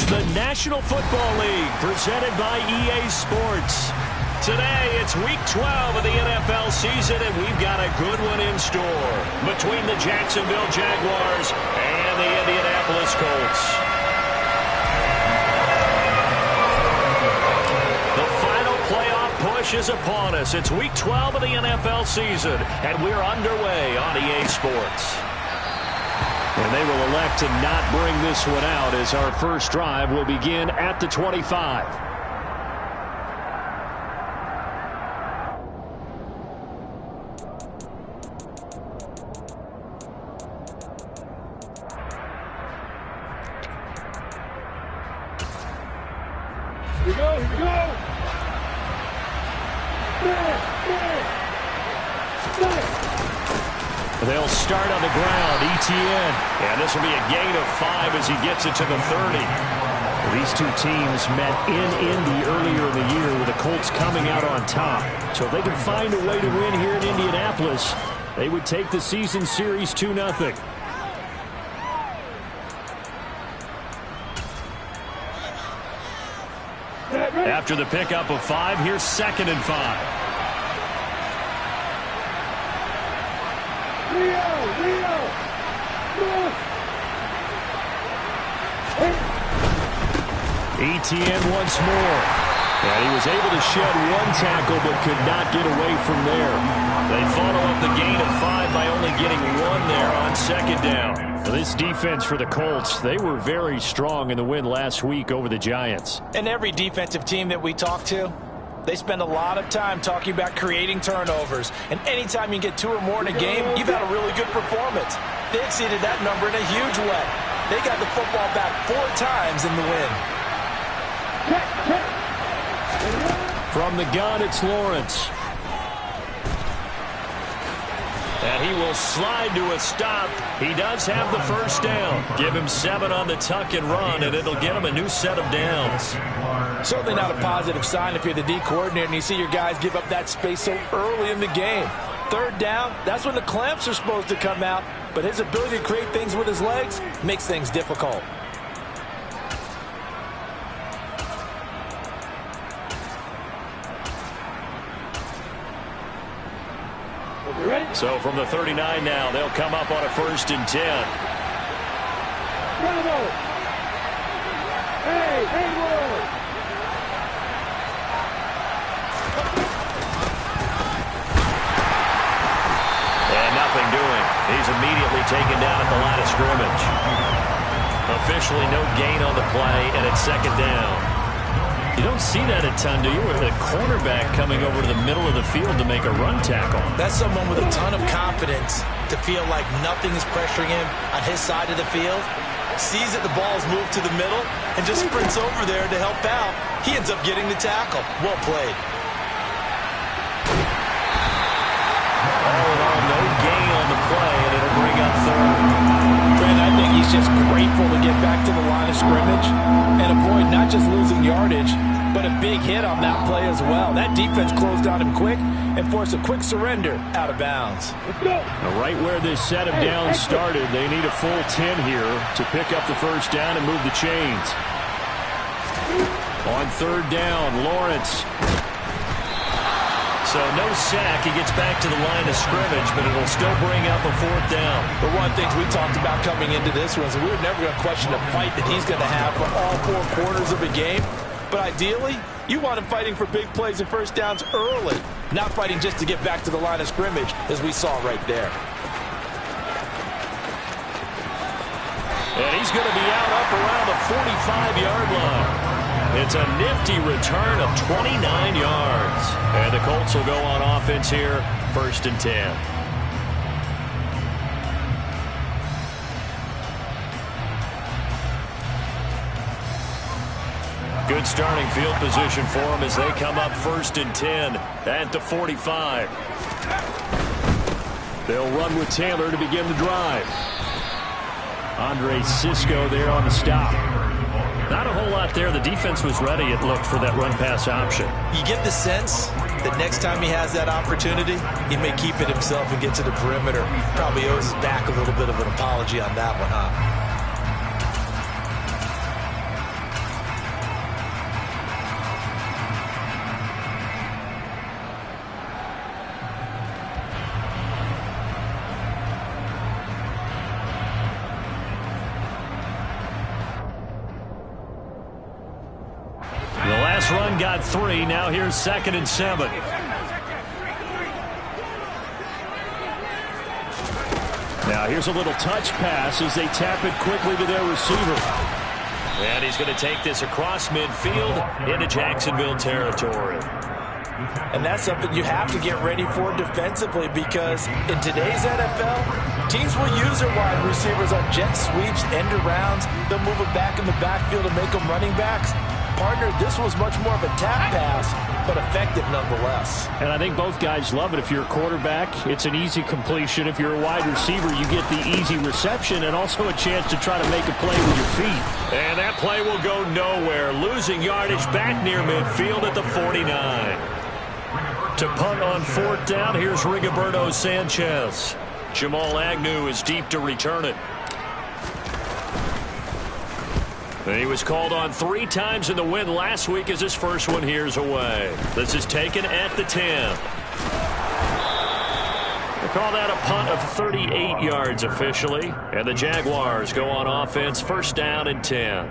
the National Football League, presented by EA Sports. Today, it's Week 12 of the NFL season, and we've got a good one in store between the Jacksonville Jaguars and the Indianapolis Colts. The final playoff push is upon us. It's Week 12 of the NFL season, and we're underway on EA Sports. And they will elect to not bring this one out as our first drive will begin at the 25. Here we go, here we go! They'll start on the ground, ETN. And this will be a gain of 5 as he gets it to the 30. These two teams met in Indy earlier in the year with the Colts coming out on top. So if they can find a way to win here in Indianapolis, they would take the season series 2-0. After the pickup of 5, here's 2nd and 5. ETN once more. And he was able to shed one tackle but could not get away from there. They follow up the gain of 5 by only getting 1 there on 2nd down. Well, this defense for the Colts, they were very strong in the win last week over the Giants. And every defensive team that we talk to, they spend a lot of time talking about creating turnovers. And anytime you get 2 or more in a game, you've had a really good performance. They exceeded that number in a huge way. They got the football back 4 times in the win. From the gun, it's Lawrence. And he will slide to a stop. He does have the first down. Give him 7 on the tuck and run, and it'll get him a new set of downs. Certainly not a positive sign if you're the D coordinator and you see your guys give up that space so early in the game. 3rd down, that's when the clamps are supposed to come out, but his ability to create things with his legs makes things difficult. So from the 39 now, they'll come up on a 1st and 10. Bravo! Hey, Hayward! And nothing doing. He's immediately taken down at the line of scrimmage. Officially no gain on the play, and it's 2nd down. You don't see that a ton, do you? With a cornerback coming over to the middle of the field to make a run tackle. That's someone with a ton of confidence to feel like nothing is pressuring him on his side of the field. Sees that the ball's moved to the middle and just sprints over there to help out. He ends up getting the tackle. Well played. All in all, no gain on the play, and it'll bring up 3rd. Brandon, I think he's just grateful to get back to the line of scrimmage and avoid not just losing yardage, but a big hit on that play as well. That defense closed on him quick and forced a quick surrender out of bounds. Let's go. Right where this set of downs started, they need a full 10 here to pick up the 1st down and move the chains. On 3rd down, Lawrence. So no sack. He gets back to the line of scrimmage, but it'll still bring up a 4th down. But one of the things we talked about coming into this was we were never going to question the fight that he's going to have for all 4 quarters of a game. But ideally, you want him fighting for big plays and 1st downs early, not fighting just to get back to the line of scrimmage, as we saw right there. And he's going to be out up around the 45-yard line. It's a nifty return of 29 yards. And the Colts will go on offense here, 1st and 10. Good starting field position for them as they come up 1st and 10 at the 45. They'll run with Taylor to begin the drive. Andre Cisco there on the stop. Not a whole lot there. The defense was ready, it looked, for that run-pass option. You get the sense that next time he has that opportunity, he may keep it himself and get to the perimeter. Probably owes his back a little bit of an apology on that one, huh? Cleveland got 3. Now here's 2nd and 7. Now here's a little touch pass as they tap it quickly to their receiver. And he's going to take this across midfield into Jacksonville territory. And that's something you have to get ready for defensively, because in today's NFL, teams will use their wide receivers on jet sweeps, end arounds. They'll move it back in the backfield to make them running backs. Partner, this was much more of a tap pass, but effective nonetheless. And I think both guys love it. If you're a quarterback, it's an easy completion. If you're a wide receiver, you get the easy reception and also a chance to try to make a play with your feet. And that play will go nowhere. Losing yardage back near midfield at the 49. To punt on 4th down, here's Rigoberto Sanchez. Jamal Agnew is deep to return it. He was called on 3 times in the win last week as his first one here's away. This is taken at the 10. They call that a punt of 38 yards officially. And the Jaguars go on offense, 1st down and 10.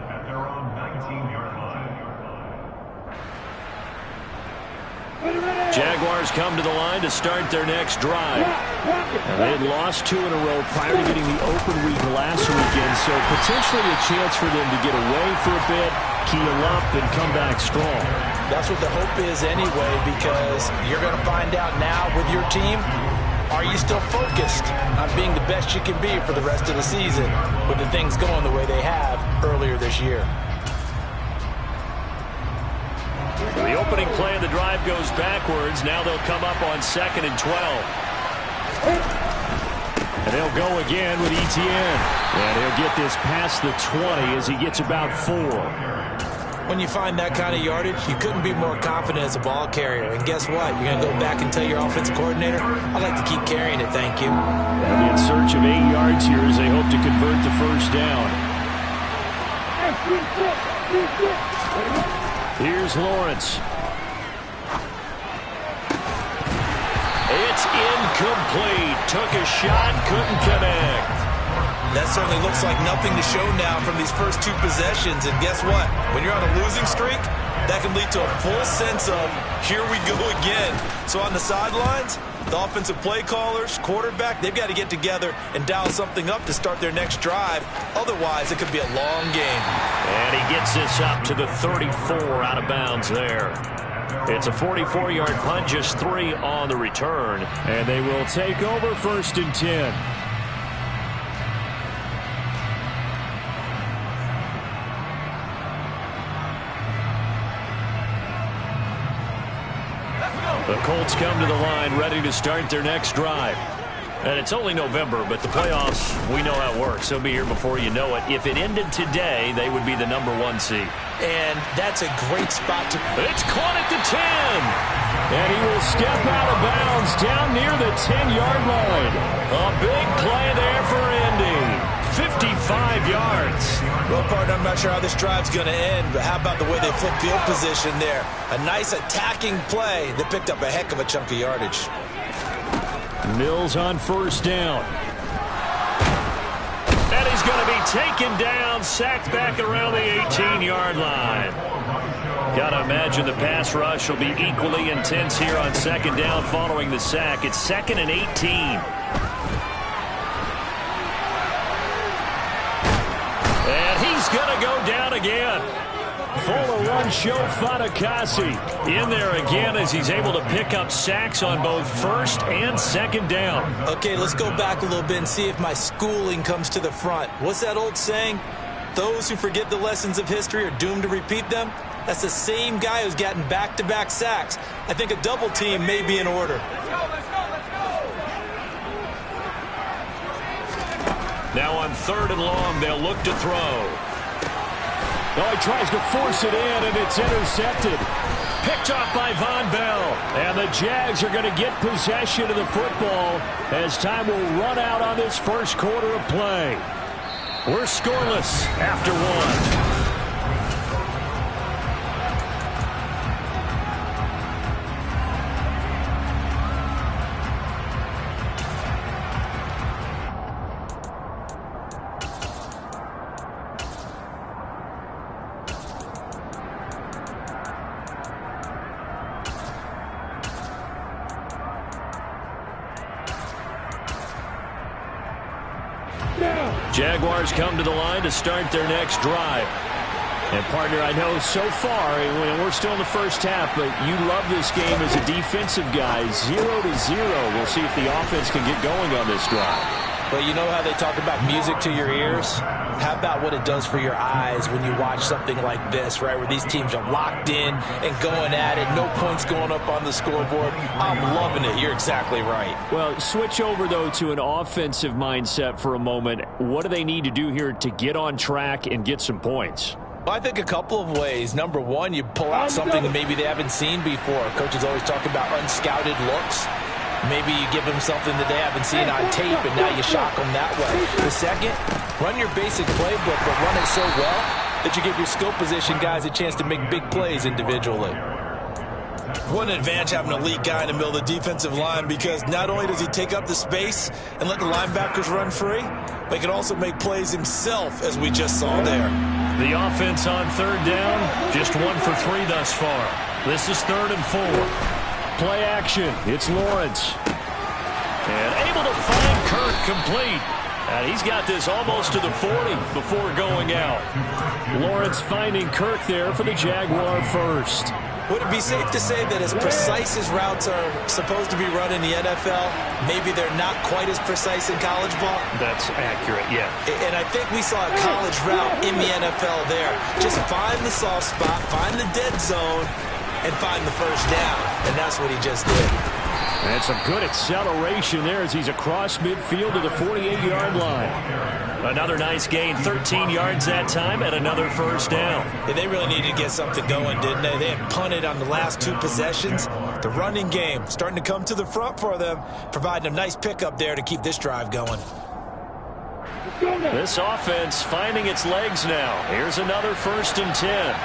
Jaguars come to the line to start their next drive. And they had lost 2 in a row prior to getting the open week last weekend, so potentially a chance for them to get away for a bit, keel up, and come back strong. That's what the hope is anyway, because you're going to find out now with your team, are you still focused on being the best you can be for the rest of the season with the things going the way they have earlier this year? The opening play of the drive goes backwards. Now they'll come up on 2nd and 12. And they'll go again with Etienne. And he'll get this past the 20 as he gets about 4. When you find that kind of yardage, you couldn't be more confident as a ball carrier. And guess what? You're going to go back and tell your offensive coordinator, I'd like to keep carrying it, thank you. They'll be in search of 8 yards here as they hope to convert the 1st down. Here's Lawrence. It's incomplete. Took a shot, couldn't connect. That certainly looks like nothing to show now from these first 2 possessions. And guess what? When you're on a losing streak, that can lead to a full sense of, here we go again. So on the sidelines, the offensive play callers, quarterback, they've got to get together and dial something up to start their next drive. Otherwise, it could be a long game. And he gets this up to the 34 out of bounds there. It's a 44-yard punt, just 3 on the return. And they will take over 1st and 10. The Colts come to the line ready to start their next drive. And it's only November, but the playoffs, we know how it works. They'll be here before you know it. If it ended today, they would be the number 1 seed. And that's a great spot to... It's caught at the 10. And he will step out of bounds down near the 10-yard line. A big play there for Indy. 55 yards. Well, partner, I'm not sure how this drive's going to end, but how about the way they flip field position there? A nice attacking play that picked up a heck of a chunk of yardage. Mills on 1st down. And he's going to be taken down, sacked back around the 18-yard line. Got to imagine the pass rush will be equally intense here on 2nd down following the sack. It's 2nd and 18. And he's going to go down again. Full of run show Fatukasi in there again as he's able to pick up sacks on both 1st and 2nd down. Okay, let's go back a little bit and see if my schooling comes to the front. What's that old saying? Those who forget the lessons of history are doomed to repeat them. That's the same guy who's gotten back-to-back sacks. I think a double team may be in order. Now on 3rd and long, they'll look to throw. Oh, he tries to force it in, and it's intercepted. Picked off by Von Bell. And the Jags are going to get possession of the football as time will run out on this 1st quarter of play. We're scoreless after 1. Jaguars come to the line to start their next drive. And, partner, I know so far, we're still in the first half, but you love this game as a defensive guy. 0-0. We'll see if the offense can get going on this drive. Well, you know how they talk about music to your ears? How about what it does for your eyes when you watch something like this, right, where these teams are locked in and going at it, no points going up on the scoreboard? I'm loving it. You're exactly right. Well, switch over, though, to an offensive mindset for a moment. What do they need to do here to get on track and get some points? Well, I think a couple of ways. Number one, you pull out something that maybe they haven't seen before. Coaches always talk about unscouted looks. Maybe you give them something that they haven't seen on tape, and now you shock them that way. The second, run your basic playbook, but run it so well that you give your skill position guys a chance to make big plays individually. What an advantage having an elite guy in the middle of the defensive line, because not only does he take up the space and let the linebackers run free, but he can also make plays himself, as we just saw there. The offense on third down, just 1 for 3 thus far. This is 3rd and 4. Play action. It's Lawrence. And able to find Kirk complete. And he's got this almost to the 40 before going out. Lawrence finding Kirk there for the Jaguar first. Would it be safe to say that as precise as routes are supposed to be run in the NFL, maybe they're not quite as precise in college ball? That's accurate, yeah. And I think we saw a college route in the NFL there. Just find the soft spot, find the dead zone, and find the first down. And that's what he just did. And some good acceleration there as he's across midfield to the 48-yard line. Another nice gain, 13 yards that time, and another first down. Yeah, they really needed to get something going, didn't they? They had punted on the last 2 possessions. The running game starting to come to the front for them, providing a nice pickup there to keep this drive going. This offense finding its legs now. Here's another 1st and 10.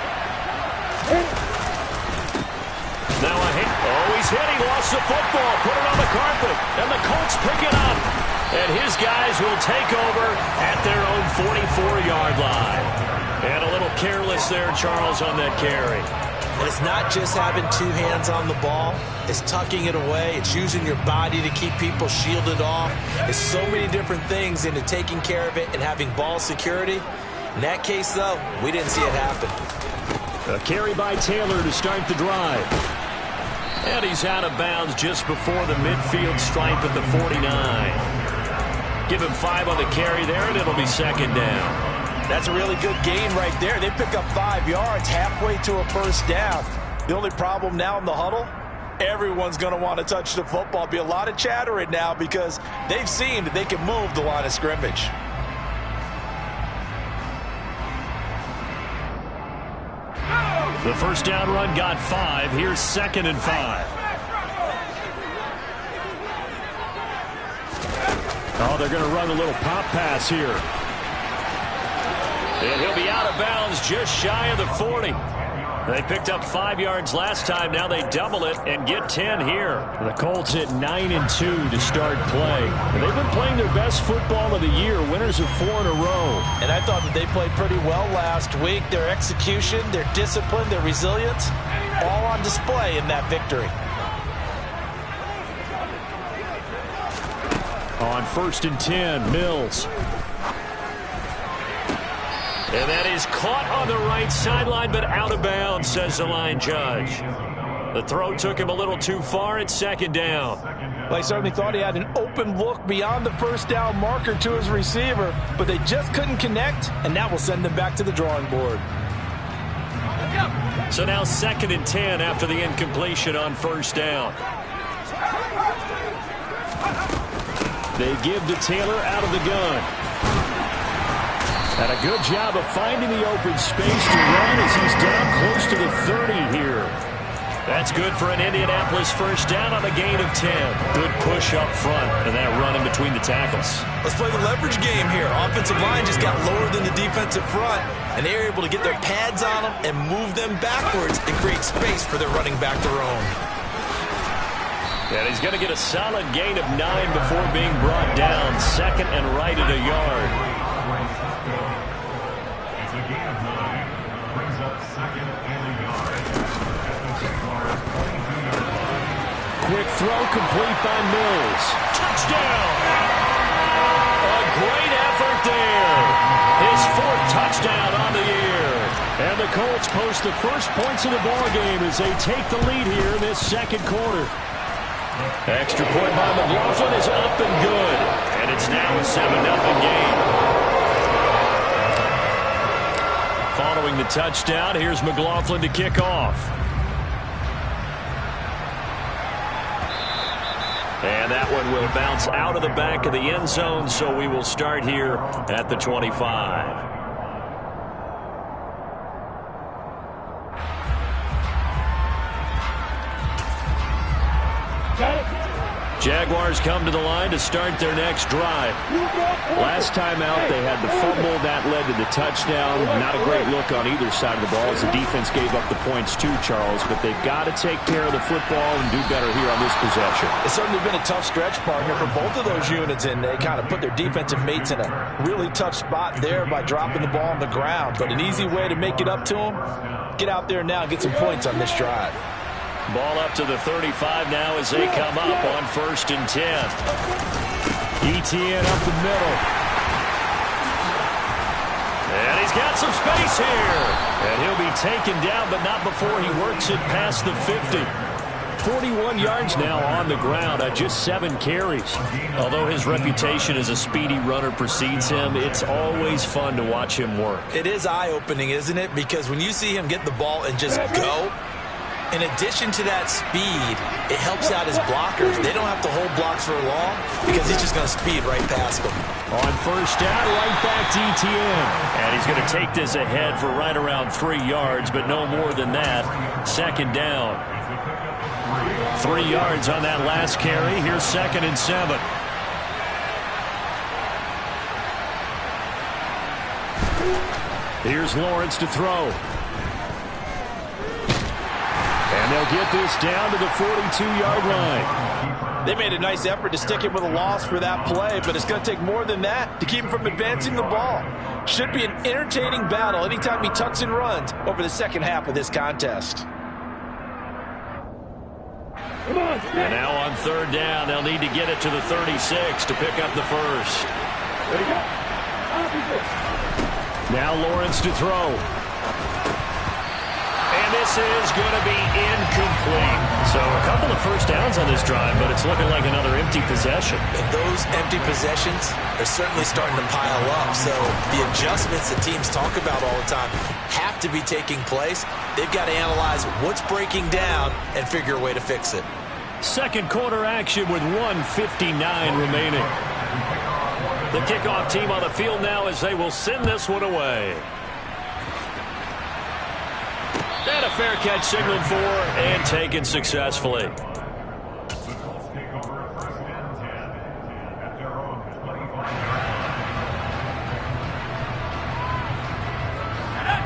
Now he's hit. He lost the football. Put it on the carpet. And the Colts pick it up. And his guys will take over at their own 44-yard line. And a little careless there, Charles, on that carry. And it's not just having 2 hands on the ball. It's tucking it away. It's using your body to keep people shielded off. It's so many different things into taking care of it and having ball security. In that case, though, we didn't see it happen. A carry by Taylor to start the drive. And he's out of bounds just before the midfield stripe at the 49. Give him 5 on the carry there, and it'll be 2nd down. That's a really good gain right there. They pick up 5 yards halfway to a first down. The only problem now in the huddle, everyone's going to want to touch the football. Be a lot of chattering now because they've seen that they can move the line of scrimmage. The first down run got 5. Here's 2nd and 5. Oh, they're going to run a little pop pass here. And he'll be out of bounds just shy of the 40. They picked up 5 yards last time. Now they double it and get 10 here. The Colts at 9-2 to start play. And they've been playing their best football of the year. Winners of 4 in a row. And I thought that they played pretty well last week. Their execution, their discipline, their resilience, all on display in that victory. On 1st and 10, Mills. And that is caught on the right sideline, but out of bounds, says the line judge. The throw took him a little too far at 2nd down. Well, he certainly thought he had an open look beyond the first down marker to his receiver, but they just couldn't connect, and that will send them back to the drawing board. So now 2nd and 10 after the incompletion on first down. They give to Taylor out of the gun. And a good job of finding the open space to run as he's down close to the 30 here. That's good for an Indianapolis first down on a gain of 10. Good push up front and that run in between the tackles. Let's play the leverage game here. Offensive line just got lower than the defensive front, and they were able to get their pads on them and move them backwards and create space for their running back to roam. And he's going to get a solid gain of 9 before being brought down. 2nd and right at a yard. Quick throw complete by Mills. Touchdown! A great effort there. touchdown on the year. And the Colts post the first points of the ball game as they take the lead here in this second quarter. Extra point by McLaughlin is up and good. And it's now a 7-0 game. Following the touchdown, here's McLaughlin to kick off. And that one will bounce out of the back of the end zone, so we will start here at the 25. Jaguars come to the line to start their next drive. Last time out, they had the fumble. That led to the touchdown. Not a great look on either side of the ball as the defense gave up the points too, Charles. But they've got to take care of the football and do better here on this possession. It's certainly been a tough stretch, partner, for both of those units, and they kind of put their defensive mates in a really tough spot there by dropping the ball on the ground. But an easy way to make it up to them, get out there now and get some points on this drive. Ball up to the 35 now as they come up on 1st and 10. Etienne up the middle. And he's got some space here. And he'll be taken down, but not before he works it past the 50. 41 yards now on the ground on just 7 carries. Although his reputation as a speedy runner precedes him, it's always fun to watch him work. It is eye-opening, isn't it? Because when you see him get the ball and just go, in addition to that speed, it helps out his blockers. They don't have to hold blocks for long because he's just going to speed right past them. On 1st down, right back to Etienne. And he's going to take this ahead for right around 3 yards, but no more than that. 2nd down. 3 yards on that last carry. Here's 2nd and 7. Here's Lawrence to throw. And they'll get this down to the 42-yard line. They made a nice effort to stick him with a loss for that play, but it's going to take more than that to keep him from advancing the ball. Should be an entertaining battle anytime he tucks and runs over the second half of this contest. And now on 3rd down, they'll need to get it to the 36 to pick up the first. Now Lawrence to throw. And this is going to be incomplete. So a couple of first downs on this drive, but it's looking like another empty possession. And those empty possessions are certainly starting to pile up. So the adjustments that teams talk about all the time have to be taking place. They've got to analyze what's breaking down and figure a way to fix it. Second quarter action with 1:59 remaining. The kickoff team on the field now as they will send this one away. And a fair catch signaled for and taken successfully.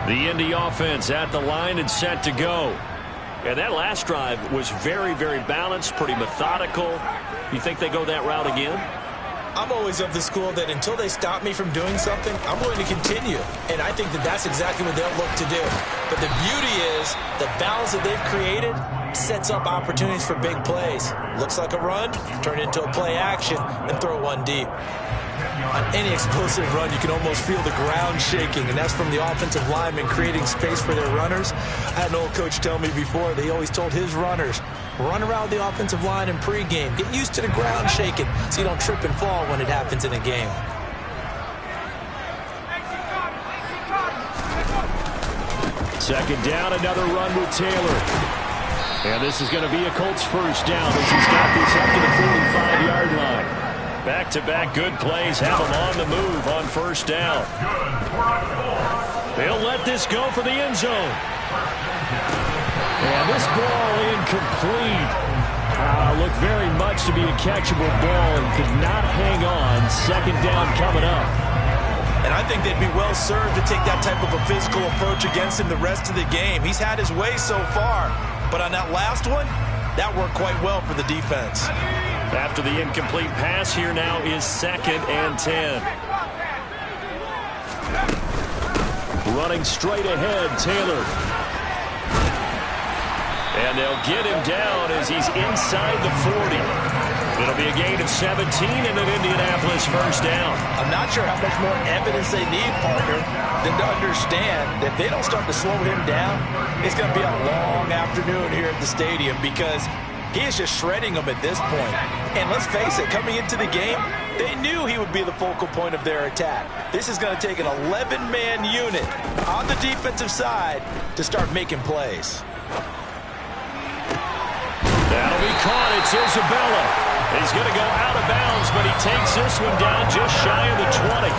The Indy offense at the line and set to go. And that last drive was very, very balanced, pretty methodical. You think they go that route again? I'm always of the school that until they stop me from doing something, I'm going to continue. And I think that that's exactly what they'll look to do. But the beauty is the balance that they've created sets up opportunities for big plays. Looks like a run, turn it into a play action, and throw one deep. On any explosive run, you can almost feel the ground shaking, and that's from the offensive linemen creating space for their runners. I had an old coach tell me before, they always told his runners, run around the offensive line in pregame. Get used to the ground shaking so you don't trip and fall when it happens in a game. Second down, another run with Taylor. And this is going to be a Colts first down as he's got this up to the 45-yard line. Back-to-back good plays have him on the move on first down. They'll let this go for the end zone. And this ball incomplete. Looked very much to be a catchable ball and could not hang on. Second down coming up. And I think they'd be well served to take that type of a physical approach against him the rest of the game. He's had his way so far, but on that last one, that worked quite well for the defense. After the incomplete pass, here now is 2nd and 10. Running straight ahead, Taylor. And they'll get him down as he's inside the 40. It'll be a gain of 17 and an Indianapolis first down. I'm not sure how much more evidence they need, partner, than to understand that if they don't start to slow him down, it's going to be a long afternoon here at the stadium because he is just shredding them at this point. And let's face it, coming into the game, they knew he would be the focal point of their attack. This is going to take an 11-man unit on the defensive side to start making plays. That'll be caught. It's Isabella. He's going to go out of bounds, but he takes this one down just shy of the 20.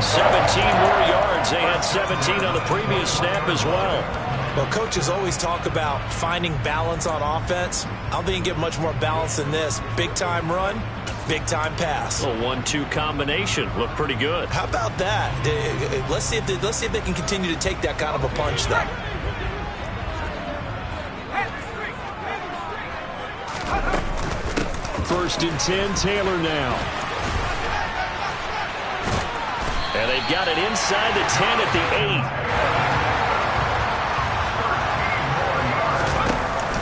17 more yards. They had 17 on the previous snap as well. Well, coaches always talk about finding balance on offense. I don't think you can get much more balance than this. Big-time run, big-time pass. A 1-2 combination. Looked pretty good. How about that? Let's see if they can continue to take that kind of a punch, though. First and 10, Taylor now. And they've got it inside the 10 at the 8.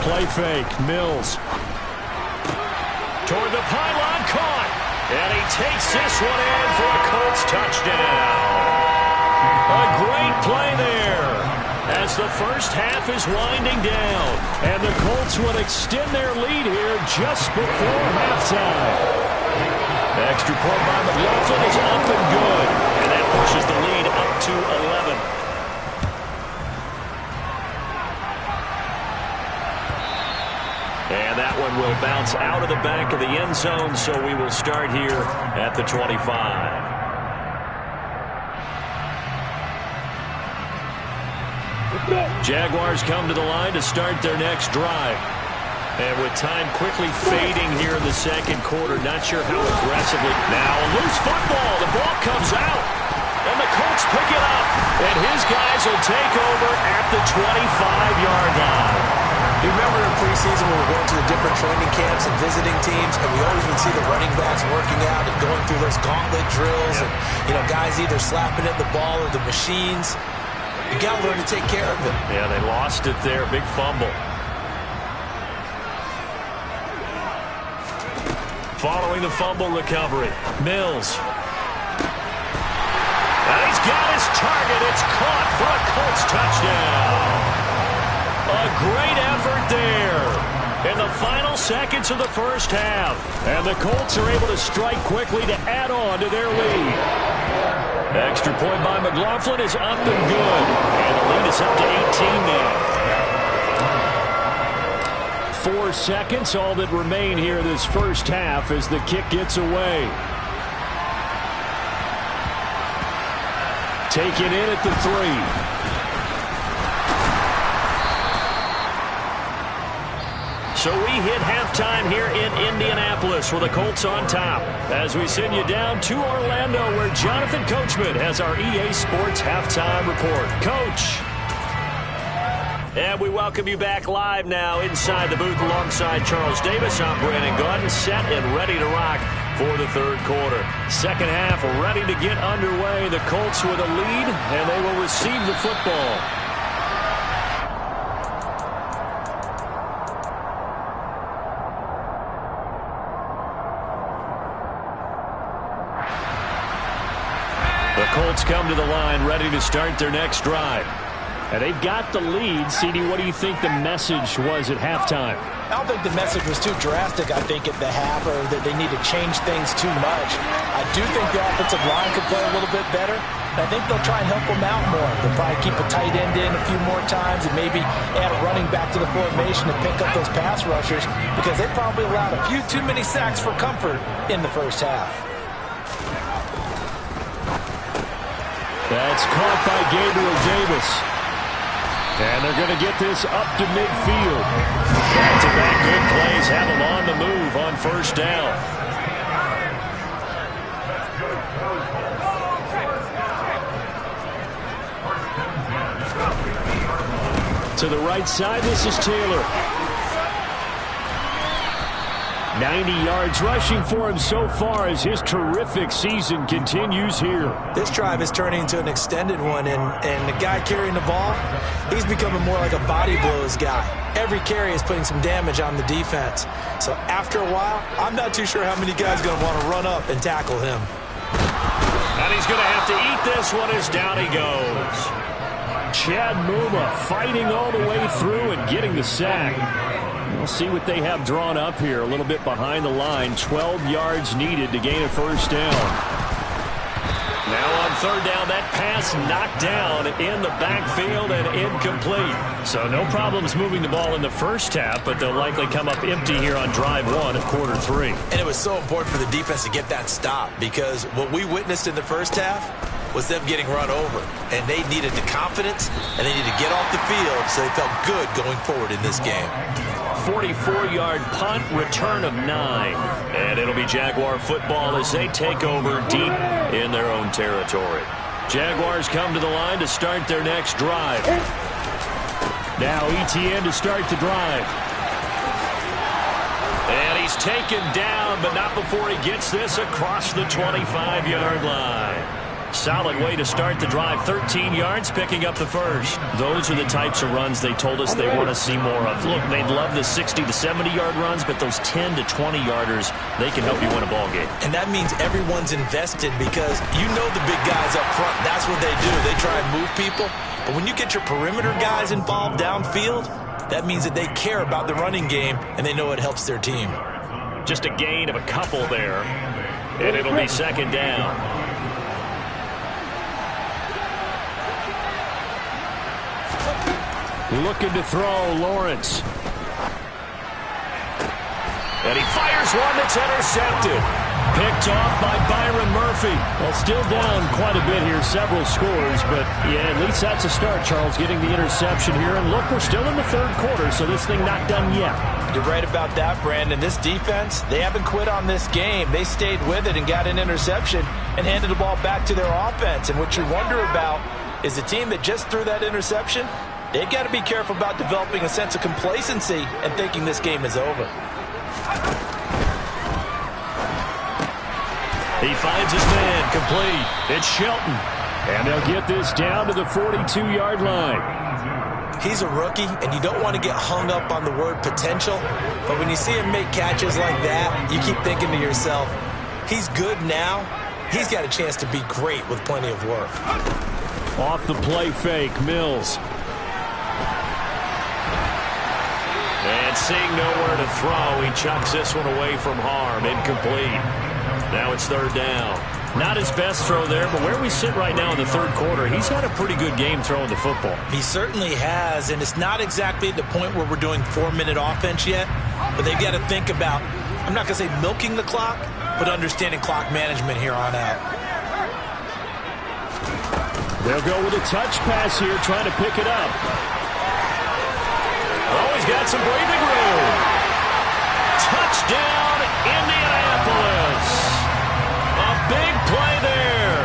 Play fake, Mills. Toward the pylon, caught. And he takes this one in for a Colts touchdown. A great play there as the first half is winding down. And the Colts will extend their lead here just before halftime. Extra point by McLaughlin is up and good. And that pushes the lead up to 11. And that one will bounce out of the back of the end zone, so we will start here at the 25. Jaguars come to the line to start their next drive. And with time quickly fading here in the second quarter, not sure how aggressively. Now a loose football. The ball comes out. And the Colts pick it up. And his guys will take over at the 25-yard line. You remember in preseason when we were going to the different training camps and visiting teams, and we always would see the running backs working out and going through those gauntlet drills, and guys either slapping at the ball or the machines. You got to learn to take care of it. Yeah, they lost it there. Big fumble. Following the fumble recovery, Mills. And he's got his target. It's caught for a Colts touchdown. A great effort there in the final seconds of the first half. And the Colts are able to strike quickly to add on to their lead. Extra point by McLaughlin is up and good. And the lead is up to 18 now. 4 seconds, all that remain here this first half as the kick gets away. Taken in at the 3. So we hit halftime here in Indianapolis with the Colts on top as we send you down to Orlando where Jonathan Coachman has our EA Sports halftime report. Coach. And we welcome you back live now inside the booth alongside Charles Davis. I'm Brandon Gunn, set and ready to rock for the third quarter. Second half ready to get underway. The Colts with a lead, and they will receive the football. The Colts come to the line ready to start their next drive. And they've got the lead. CD, what do you think the message was at halftime? I don't think the message was too drastic, I think, at the half, or that they need to change things too much. I do think the offensive line could play a little bit better. And I think they'll try and help them out more. They'll probably keep a tight end in a few more times and maybe add a running back to the formation to pick up those pass rushers because they probably allowed a few too many sacks for comfort in the first half. That's caught by Gabriel Davis. And they're going to get this up to midfield. Back-to-back good plays have them on the move on first down. To the right side, this is Taylor. 90 yards rushing for him so far as his terrific season continues here. This drive is turning into an extended one, and the guy carrying the ball, he's becoming more like a body blows guy. Every carry is putting some damage on the defense. So after a while, I'm not too sure how many guys are going to want to run up and tackle him. And he's going to have to eat this one as down he goes. Chad Muma fighting all the way through and getting the sack. We'll see what they have drawn up here. A little bit behind the line. 12 yards needed to gain a first down. Now on third down, that pass knocked down in the backfield and incomplete. So no problems moving the ball in the first half, but they'll likely come up empty here on drive one of quarter three. And it was so important for the defense to get that stop, because what we witnessed in the first half was them getting run over. And they needed the confidence, and they needed to get off the field so they felt good going forward in this game. 44-yard punt, return of 9. And it'll be Jaguar football as they take over deep in their own territory. Jaguars come to the line to start their next drive. Now ETN to start the drive. And he's taken down, but not before he gets this across the 25-yard line. Solid way to start the drive. 13 yards, picking up the first. Those are the types of runs they told us they want to see more of. Look, they'd love the 60 to 70-yard runs, but those 10 to 20-yarders, they can help you win a ball game. And that means everyone's invested, because you know the big guys up front, that's what they do. They try and move people. But when you get your perimeter guys involved downfield, that means that they care about the running game, and they know it helps their team. Just a gain of a couple there, and it'll be second down. Looking to throw, Lawrence. And he fires one that's intercepted. Picked off by Byron Murphy. Well, still down quite a bit here, several scores, but yeah, at least that's a start, Charles, getting the interception here. And look, we're still in the third quarter, so this thing not done yet. You're right about that, Brandon. This defense, they haven't quit on this game. They stayed with it and got an interception and handed the ball back to their offense. And what you wonder about is the team that just threw that interception, they've got to be careful about developing a sense of complacency and thinking this game is over. He finds his man, complete. It's Shelton. And they'll get this down to the 42-yard line. He's a rookie, and you don't want to get hung up on the word potential. But when you see him make catches like that, you keep thinking to yourself, he's good now. He's got a chance to be great with plenty of work. Off the play fake, Mills. And seeing nowhere to throw, he chucks this one away from harm. Incomplete. Now it's third down. Not his best throw there, but where we sit right now in the third quarter, he's had a pretty good game throwing the football. He certainly has, and it's not exactly the point where we're doing 4-minute offense yet, but they've got to think about, I'm not going to say milking the clock, but understanding clock management here on out. They'll go with a touch pass here, trying to pick it up. Oh, he's got some breathing room. Touchdown, Indianapolis. A big play there.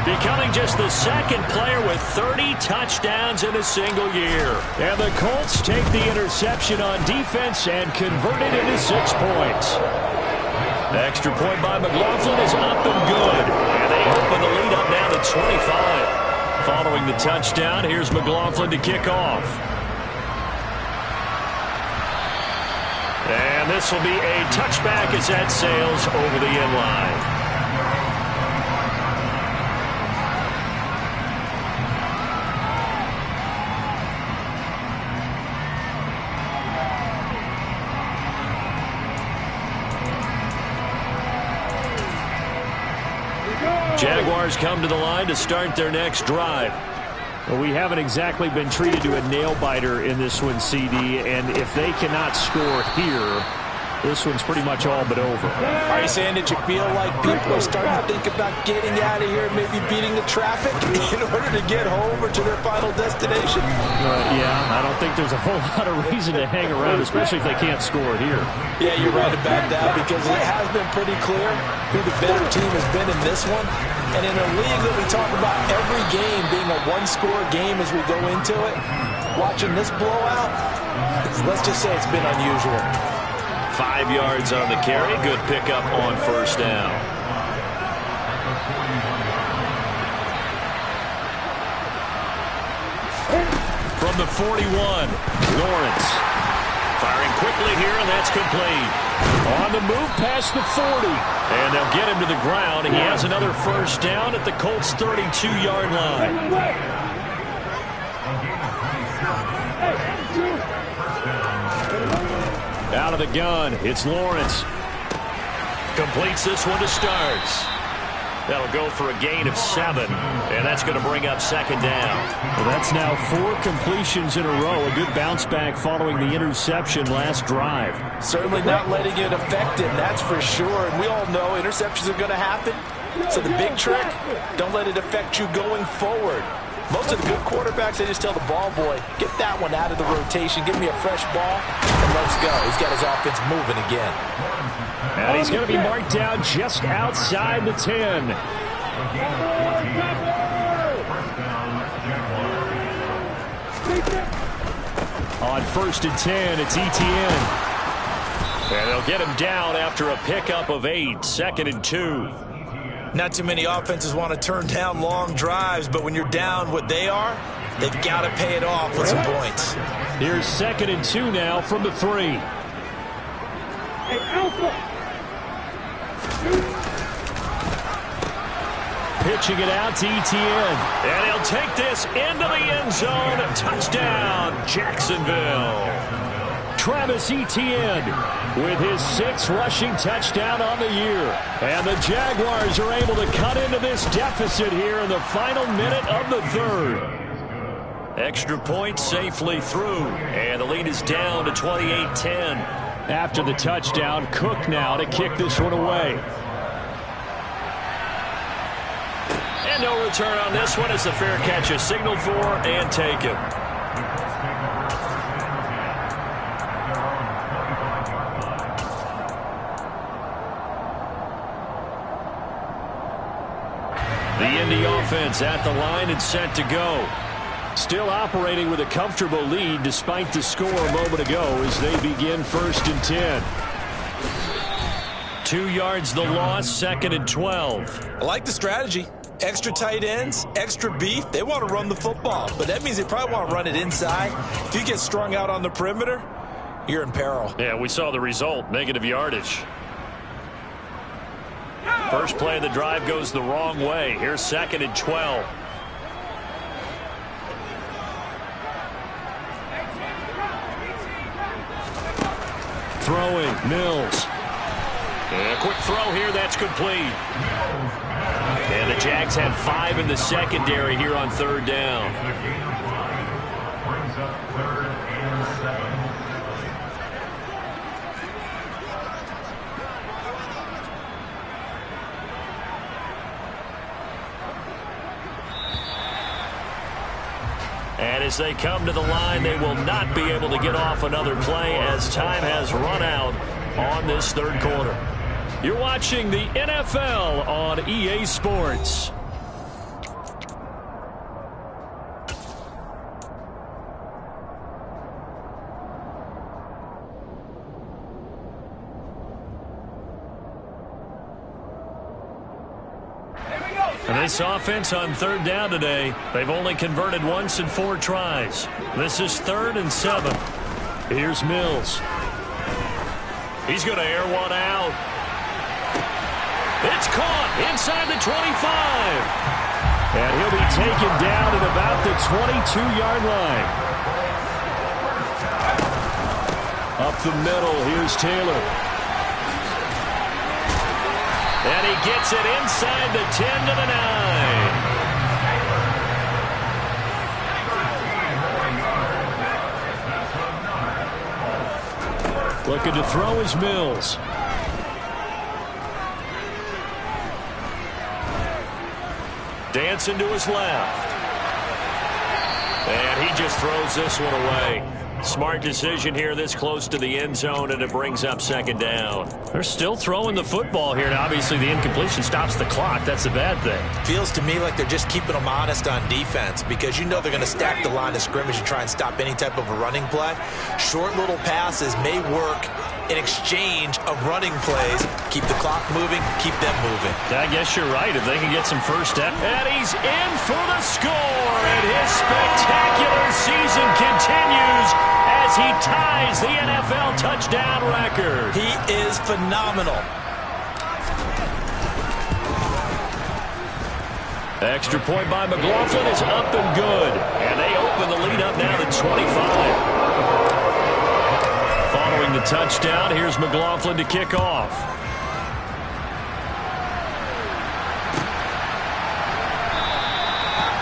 Becoming just the second player with 30 touchdowns in a single year. And the Colts take the interception on defense and convert it into 6 points. Extra point by McLaughlin is up and good. And they open the lead up now to 25. Following the touchdown, here's McLaughlin to kick off. And this will be a touchback as that sails over the end line. Jaguars come to the line to start their next drive. Well, we haven't exactly been treated to a nail-biter in this one, CD, and if they cannot score here, this one's pretty much all but over. Are you saying that you feel like people are starting to think about getting out of here and maybe beating the traffic in order to get home or to their final destination? Yeah, I don't think there's a whole lot of reason to hang around, especially if they can't score here. Yeah, you're right about that, because it has been pretty clear who the better team has been in this one. And in a league that we talk about every game being a one-score game as we go into it, watching this blowout, let's just say it's been unusual. 5 yards on the carry. Good pickup on first down. From the 41, Lawrence. Firing quickly here, and that's complete. On the move past the 40. And they'll get him to the ground. He has another first down at the Colts' 32-yard line. Out of the gun, it's Lawrence. Completes this one to Starks. That'll go for a gain of 7, and that's going to bring up second down. Well, that's now 4 completions in a row. A good bounce back following the interception last drive. Certainly not letting it affect him, that's for sure. And we all know interceptions are going to happen. So the big trick, don't let it affect you going forward. Most of the good quarterbacks, they just tell the ball boy, get that one out of the rotation, give me a fresh ball, and let's go. He's got his offense moving again. And he's going to be marked down just outside the 10. On 1st and 10, it's Etienne. And they'll get him down after a pickup of 8, 2nd and 2. Not too many offenses want to turn down long drives, but when you're down what they are, they've got to pay it off with some points. Here's 2nd and 2 now from the 3. Hey, Alpha! Pitching it out to Etienne. And he'll take this into the end zone. Touchdown, Jacksonville. Travis Etienne with his 6th rushing touchdown on the year. And the Jaguars are able to cut into this deficit here in the final minute of the 3rd. Extra point safely through. And the lead is down to 28-10. After the touchdown, Cook now to kick this one away. And no return on this one as the fair catch is signaled for and taken. The Indy offense at the line and set to go. Still operating with a comfortable lead despite the score a moment ago as they begin 1st and 10. 2 yards the loss, 2nd and 12. I like the strategy. Extra tight ends, extra beef. They want to run the football, but that means they probably want to run it inside. If you get strung out on the perimeter, you're in peril. Yeah, we saw the result, negative yardage. First play of the drive goes the wrong way. Here's 2nd and 12. Throwing, Mills. And a quick throw here, that's complete. And the Jags have 5 in the secondary here on 3rd down. And as they come to the line, they will not be able to get off another play as time has run out on this 3rd quarter. You're watching the NFL on EA Sports. And this offense on 3rd down today, they've only converted once in 4 tries. This is 3rd and 7. Here's Mills. He's going to air one out. It's caught inside the 25. And he'll be taken down at about the 22-yard line. Up the middle, here's Taylor. And he gets it inside the 10 to the 9. Looking to throw is Mills. Dancing to his left. And he just throws this one away. Smart decision here this close to the end zone, and it brings up second down. They're still throwing the football here. Now, obviously, the incompletion stops the clock. That's the bad thing. Feels to me like they're just keeping them honest on defense because you know they're going to stack the line of scrimmage and try and stop any type of a running play. Short little passes may work in exchange of running plays. Keep the clock moving, keep them moving. I guess you're right. If they can get some first down. And he's in for the score, and his spectacular season continues as he ties the NFL touchdown record. He is phenomenal. Extra point by McLaughlin is up and good. And they open the lead up now to 25. Following the touchdown, here's McLaughlin to kick off.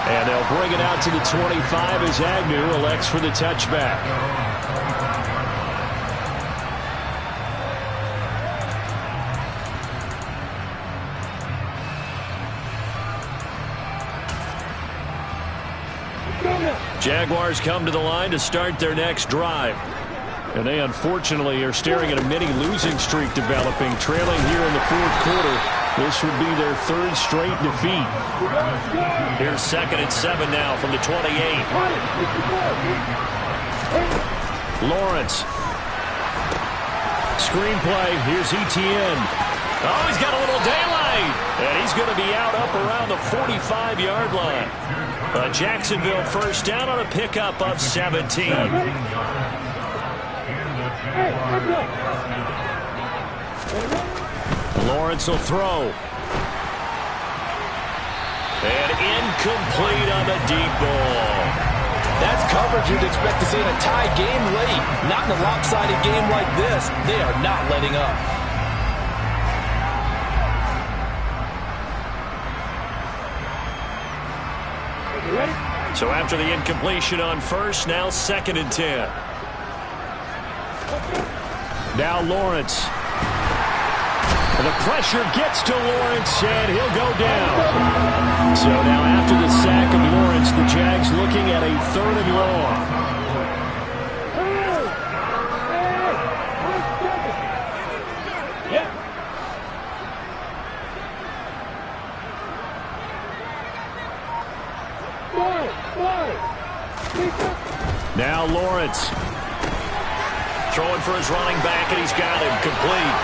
And they'll bring it out to the 25 as Agnew elects for the touchback. Jaguars come to the line to start their next drive. And they unfortunately are staring at a mini losing streak developing, trailing here in the fourth quarter. This would be their third straight defeat. Here's 2nd and 7 now from the 28. Lawrence. Screenplay. Here's Etienne. Oh, he's got a little daylight. And he's going to be out up around the 45-yard line. Jacksonville first down on a pickup of 17. Lawrence will throw. And incomplete on the deep ball. That's coverage you'd expect to see in a tie game late. Not in a lopsided game like this. They are not letting up. So after the incompletion on first, now 2nd and 10. Now Lawrence. And the pressure gets to Lawrence, and he'll go down. So now after the sack of Lawrence, the Jags looking at a 3rd and long. Now Lawrence throwing for his running back, and he's got him complete.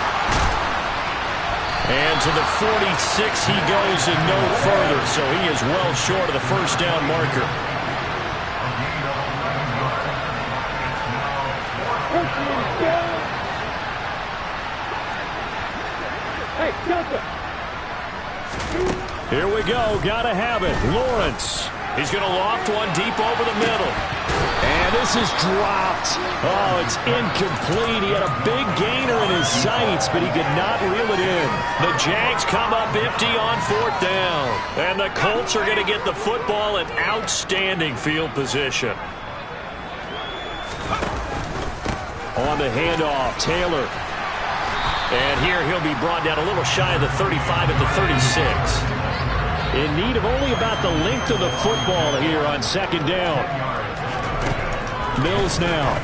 And to the 46 he goes and no further, so he is well short of the first down marker. Here we go, gotta have it. Lawrence. He's going to loft one deep over the middle. And this is dropped. Oh, it's incomplete. He had a big gainer in his sights, but he could not reel it in. The Jags come up empty on 4th down. And the Colts are going to get the football in outstanding field position. On the handoff, Taylor. And here he'll be brought down a little shy of the 35 at the 36. In need of only about the length of the football here on 2nd down. Mills now.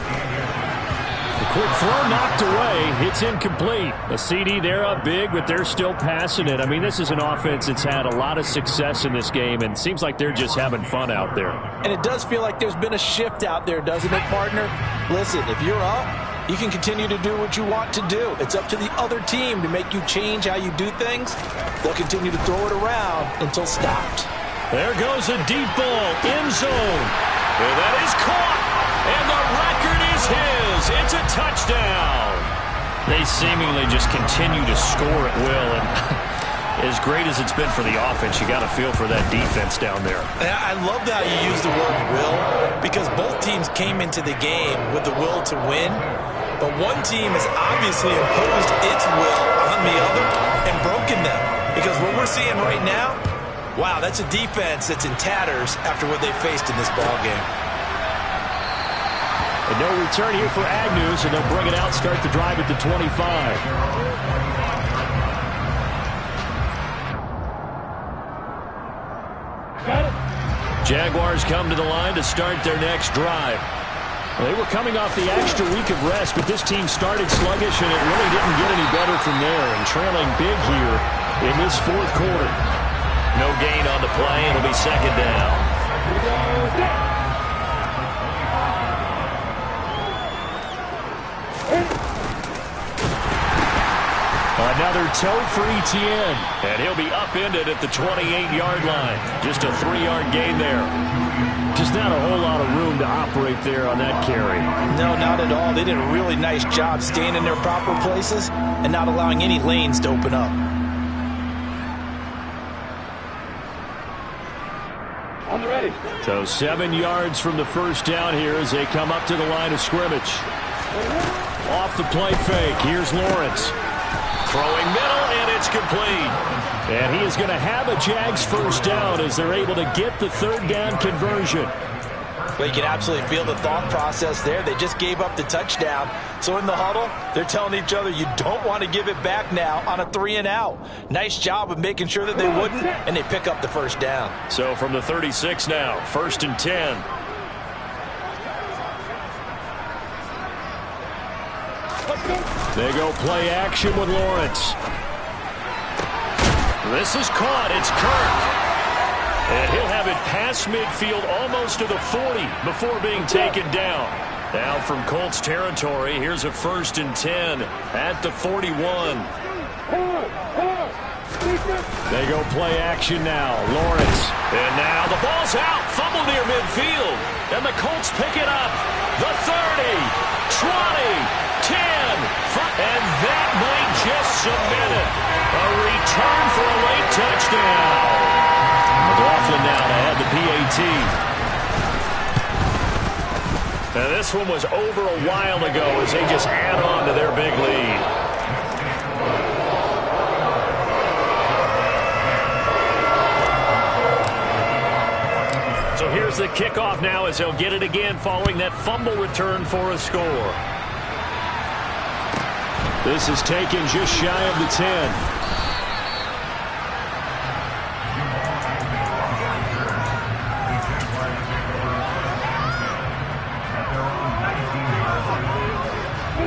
The quick throw knocked away. It's incomplete. A CD, they're up big, but they're still passing it. I mean, this is an offense that's had a lot of success in this game, and seems like they're just having fun out there. And it does feel like there's been a shift out there, doesn't it, partner? Listen, if you're up, you can continue to do what you want to do. It's up to the other team to make you change how you do things. They'll continue to throw it around until stopped. There goes a deep ball, end zone. And that is caught. And the record is his. It's a touchdown. They seemingly just continue to score at will. And as great as it's been for the offense, you got to feel for that defense down there. I love that you use the word will, because both teams came into the game with the will to win. But one team has obviously imposed its will on the other and broken them. Because what we're seeing right now, wow, that's a defense that's in tatters after what they faced in this ballgame. And no return here for Agnew, so they'll bring it out, start the drive at the 25. Jaguars come to the line to start their next drive. They were coming off the extra week of rest, but this team started sluggish, and it really didn't get any better from there, and trailing big here in this fourth quarter. No gain on the play. It'll be second down. Another toe for Etienne, and he'll be upended at the 28-yard line. Just a 3-yard gain there. Just not a whole lot of room to operate there on that carry. No, not at all. They did a really nice job staying in their proper places and not allowing any lanes to open up. On the ready. So 7 yards from the first down here as they come up to the line of scrimmage. Off the play fake. Here's Lawrence. Throwing middle, and it's complete. And he is going to have a Jags first down as they're able to get the third down conversion. Well, you can absolutely feel the thought process there. They just gave up the touchdown. So in the huddle, they're telling each other, you don't want to give it back now on a 3-and-out. Nice job of making sure that they wouldn't, and they pick up the first down. So from the 36 now, 1st and 10. They go play action with Lawrence. This is caught. It's Kirk. And he'll have it past midfield almost to the 40 before being taken down. Now from Colts territory, here's a 1st and 10 at the 41. They go play action now. Lawrence. And now the ball's out. Fumble near midfield. And the Colts pick it up. The 30, 20, 10, and that might just cement it. A return for a late touchdown. McLaughlin now to add the PAT. Now this one was over a while ago as they just add on to their big lead. So here's the kickoff now as they'll get it again following that fumble return for a score. This is taken just shy of the 10.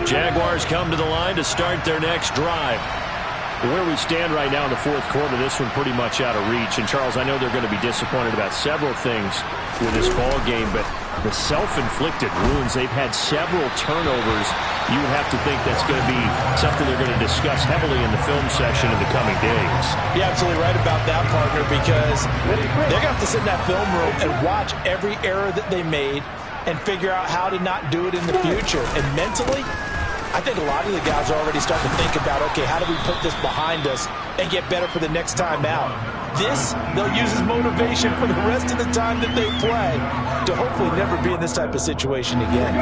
Jaguars come to the line to start their next drive. Where we stand right now in the fourth quarter, this one pretty much out of reach. And, Charles, I know they're going to be disappointed about several things with this ball game, but the self-inflicted wounds, they've had several turnovers. You would have to think that's going to be something they're going to discuss heavily in the film session in the coming days. You're absolutely right about that, partner, because they're going to have to sit in that film room and watch every error that they made and figure out how to not do it in the future. And mentally, I think a lot of the guys are already starting to think about, okay, how do we put this behind us and get better for the next time out? This, they'll use as motivation for the rest of the time that they play to hopefully never be in this type of situation again.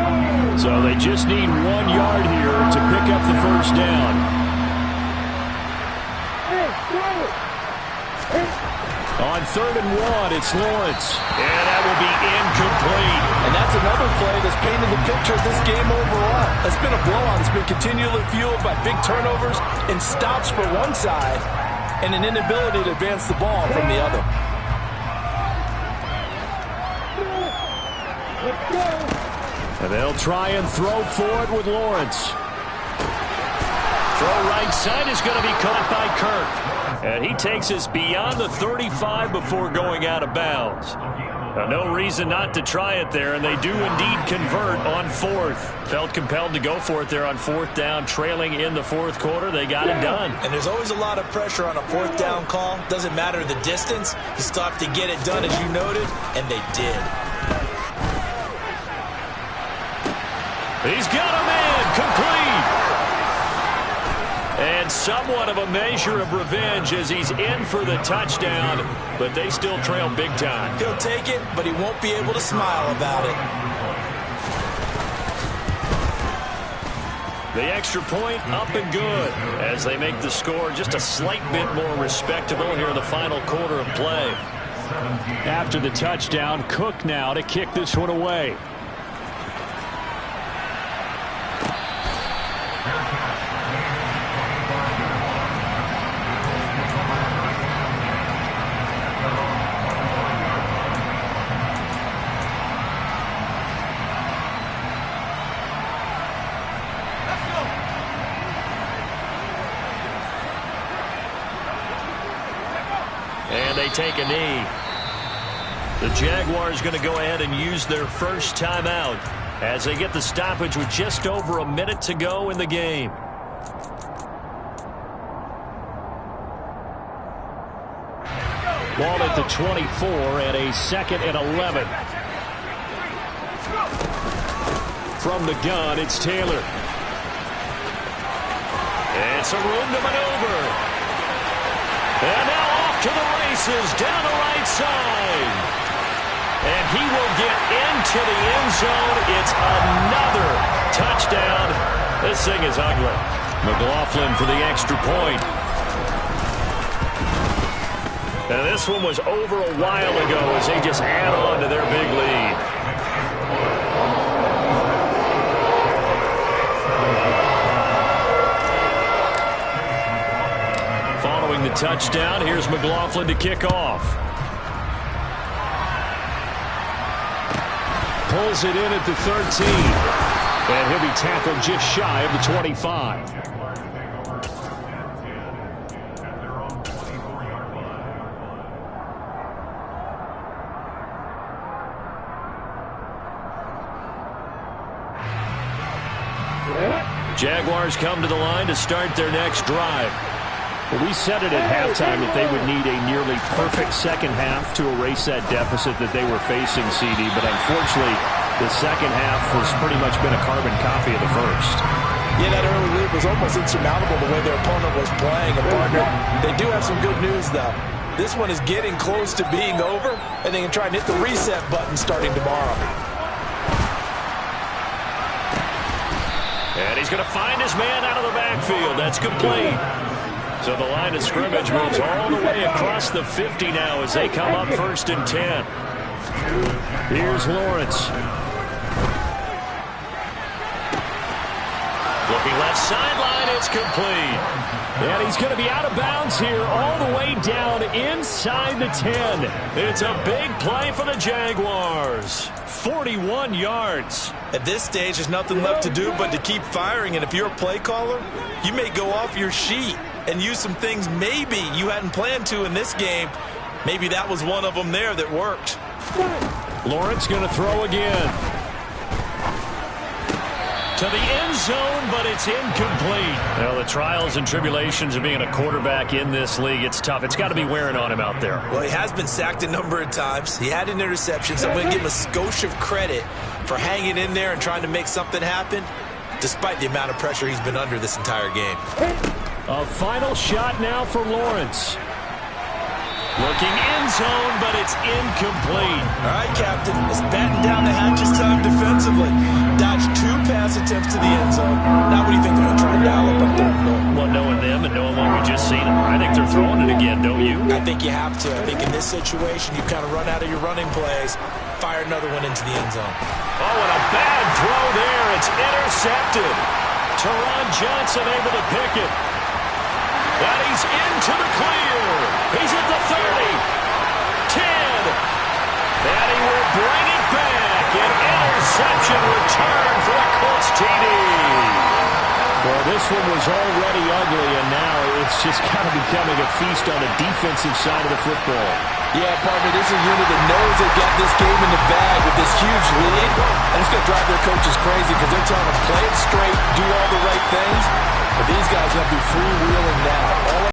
So they just need 1 yard here to pick up the first down. On 3rd and 1, it's Lawrence. And that will be incomplete. And that's another play that's painted the picture of this game overall. It's been a blowout. It's been continually fueled by big turnovers and stops for one side and an inability to advance the ball from the other. And they'll try and throw for it with Lawrence. Throw right side is going to be caught by Kirk. And he takes us beyond the 35 before going out of bounds. Now, no reason not to try it there, and they do indeed convert on 4th. Felt compelled to go for it there on 4th down, trailing in the 4th quarter. They got it done. And there's always a lot of pressure on a 4th down call. Doesn't matter the distance. You still have to get it done, as you noted, and they did. He's got a man complete. And somewhat of a measure of revenge as he's in for the touchdown, but they still trail big time. He'll take it, but he won't be able to smile about it. The extra point up and good as they make the score just a slight bit more respectable here in the final quarter of play. After the touchdown, Cook now to kick this one away. And they take a knee. The Jaguars going to go ahead and use their first timeout as they get the stoppage with just over a minute to go in the game. Ball at the 24 and a 2nd and 11. From the gun, it's Taylor. It's a room to maneuver. And now off to the races down the right side. And he will get into the end zone. It's another touchdown. This thing is ugly. McLaughlin for the extra point. And this one was over a while ago as they just add on to their big lead. Following the touchdown, here's McLaughlin to kick off. Pulls it in at the 13. And he'll be tackled just shy of the 25. Jaguars come to the line to start their next drive. Well, we said it at halftime that they would need a nearly perfect second half to erase that deficit that they were facing, CD, but unfortunately the second half has pretty much been a carbon copy of the first. Yeah, that early lead was almost insurmountable the way their opponent was playing. And partner, they do have some good news, though. This one is getting close to being over, and they can try and hit the reset button starting tomorrow. And he's going to find his man out of the backfield. That's complete. So the line of scrimmage moves all the way across the 50 now as they come up 1st and 10. Here's Lawrence. Looking left sideline, it's complete. And he's going to be out of bounds here all the way down inside the 10. It's a big play for the Jaguars. 41 yards. At this stage, there's nothing left to do but to keep firing. And if you're a play caller, you may go off your sheet and use some things maybe you hadn't planned to in this game. Maybe that was one of them there that worked. Lawrence going to throw again. To the end zone, but it's incomplete. Well, the trials and tribulations of being a quarterback in this league, it's tough. It's got to be wearing on him out there. Well, he has been sacked a number of times. He had an interception, so I'm going to give him a skosh of credit for hanging in there and trying to make something happen, despite the amount of pressure he's been under this entire game. A final shot now for Lawrence. Looking end zone, but it's incomplete. All right, Captain. It's batten down the hatches time defensively. Dodged 2 pass attempts to the end zone. Now what do you think they're going to try and dial up on 3rd and goal? Well, knowing them and knowing what we just seen, I think they're throwing it again, don't you? I think you have to. I think in this situation, you kind of run out of your running plays, fire another one into the end zone. Oh, and a bad throw there. It's intercepted. Teron Johnson able to pick it. And he's into the clear. He's at the 30, 10, and he will bring it back. An interception return for a Colts TD. Well, this one was already ugly, and now it's just kind of becoming a feast on the defensive side of the football. Yeah, partner, this is a unit that knows they got this game in the bag with this huge lead, and it's going to drive their coaches crazy because they're telling them play it straight, do all the right things, but these guys are going to be freewheeling now.